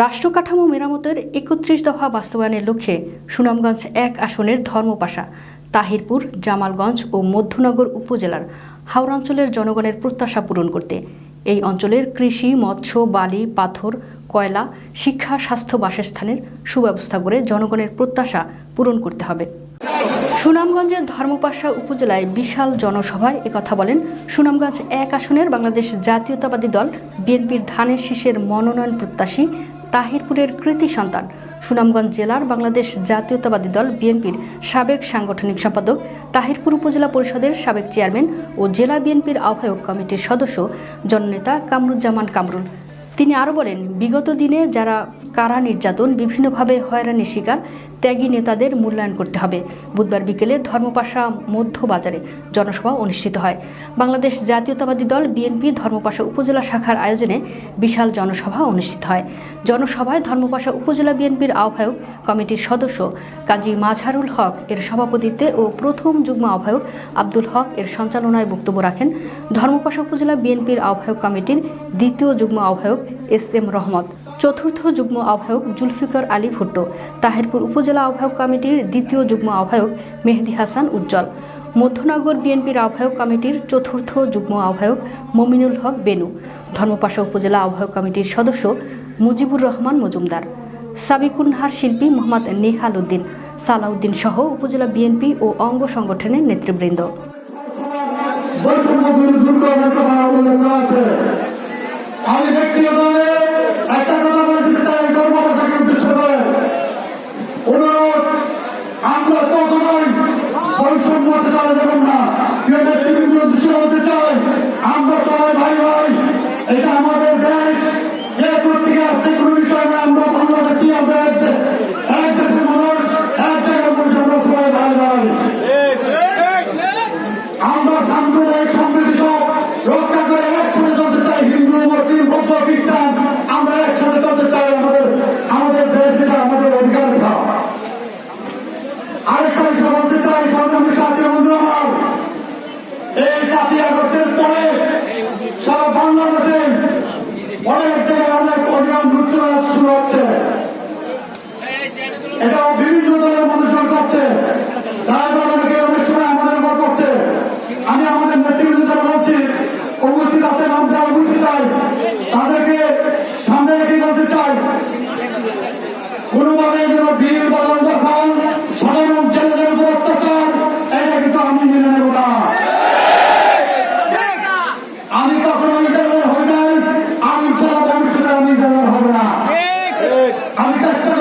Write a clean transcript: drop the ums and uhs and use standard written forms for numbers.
রাষ্ট্র কাঠামো মেরামতের ৩১ দফা বাস্তবায়নের লক্ষ্যে সুনামগঞ্জ ১ আসনের ধর্মপাশা, তাহিরপুর, জামালগঞ্জ ও মধ্যনগর উপজেলার হাওড়াঞ্চলের জনগণের প্রত্যাশা পূরণ করতে এই অঞ্চলের কৃষি, মৎস্য, বালি, পাথর, কয়লা, শিক্ষা, স্বাস্থ্য, বাসস্থানের সুব্যবস্থা করে জনগণের প্রত্যাশা পূরণ করতে হবে। সুনামগঞ্জের ধর্মপাশা উপজেলায় বিশাল জনসভায় একথা বলেন সুনামগঞ্জ ১ আসনের বাংলাদেশ জাতীয়তাবাদী দল বিএনপির ধানের শীষের মনোনয়ন প্রত্যাশী তাহিরপুরের কৃতি সন্তান, সুনামগঞ্জ জেলার বাংলাদেশ জাতীয়তাবাদী দল বিএনপির সাবেক সাংগঠনিক সম্পাদক, তাহিরপুর উপজেলা পরিষদের সাবেক চেয়ারম্যান ও জেলা বিএনপির আহ্বায়ক কমিটির সদস্য জননেতা কামরুজ্জামান কামরুল। তিনি আরও বলেন, বিগত দিনে যারা কারা নির্যাতন, বিভিন্নভাবে হয়রানির শিকার ত্যাগী নেতাদের মূল্যায়ন করতে হবে। বুধবার বিকেলে ধর্মপাশা মধ্য বাজারে জনসভা অনুষ্ঠিত হয়। বাংলাদেশ জাতীয়তাবাদী দল বিএনপি ধর্মপাশা উপজেলা শাখার আয়োজনে বিশাল জনসভা অনুষ্ঠিত হয়। জনসভায় ধর্মপাশা উপজেলা বিএনপির আহ্বায়ক কমিটির সদস্য কাজী মাজহারুল হক এর সভাপতিত্বে ও প্রথম যুগ্ম আহ্বায়ক আব্দুল হক এর সঞ্চালনায় বক্তব্য রাখেন ধর্মপাশা উপজেলা বিএনপির আহ্বায়ক কমিটির দ্বিতীয় যুগ্ম আহ্বায়ক এস.এম. রহমত, চতুর্থ যুগ্ম আহ্বায়ক জুলফিকার আলী ভুট্টো, তাহিরপুর উপজেলা আহ্বায়ক কমিটির দ্বিতীয় যুগ্ম আহ্বায়ক মেহেদি হাসান উজ্জ্বল, মধ্যনগর বিএনপির আহ্বায়ক কমিটির চতুর্থ যুগ্ম আহ্বায়ক মমিনুল হক বেনু, ধর্মপাশা উপজেলা আহ্বায়ক কমিটির সদস্য মুজিবুর রহমান মজুমদার, সাবিকুন্নাহার শিল্পী মোহাম্মদ নেহাল উদ্দিন, সালাউদ্দিন সহ উপজেলা বিএনপি ও অঙ্গ সংগঠনের নেতৃবৃন্দ। আমি ব্যক্তিগতভাবে একটা কথা বলে দিতে চাই, ধর্মপাশাকে উদ্দেশ্য করে অনুরোধ, আমরা কখনোই বৈষম্য হতে চাওয়া যাবেন না। প্রিয় ব্যক্তিবৃন্দ উদ্দেশ্য বলতে চাই, আমরা সবাই ভাই ভাই, এটা আমাদের দেশ। যে প্রত্যেকে আছে কোনো বিষয় না, আমরা বাংলাদেশি, আমরা এক দেশের মানুষ, এক জায়গার মানুষ, আমরা সবাই ভাই ভাই। আমরা সাম্প্রদায়িক সম্প্রীতি সব রক্ষা করে একসাথে চলতে চাই। হিন্দু, মুসলিম, বৌদ্ধ, খ্রিস্টান, আমরা একসাথে চলতে চাই। আমাদের দেশ, এটা আমাদের অধিকার। আরেকটা বিষয় বলতে চাই, সংগ্রামী সাথী বন্ধু আমার, এই 5ই আগস্টের পরে সারা বাংলাদেশে অনেক জায়গায় অনেক অনিয়ম লুটতরাজ শুরু হচ্ছে। এটাও বিভিন্ন দলের মানুষজন করছে, তারা অনেকে অনেক সময় আমাদের উপর করছে। আমি আমাদের নেতৃবৃন্দ যারা বলছি উপস্থিত আছেন, আমি যারা বুঝতে চাই তাদেরকে সামনে রেখে বলতে চাই, কোনোভাবে যেন বীর বদল দখল, সাধারণ জেলেদের উপর অত্যাচার, এটা কিন্তু আমি মেনে নেব না। আমি কখনো জেলের হই নাই, আমি যারা ভবিষ্যতে আমি জেলের হব না। আমি চেষ্টা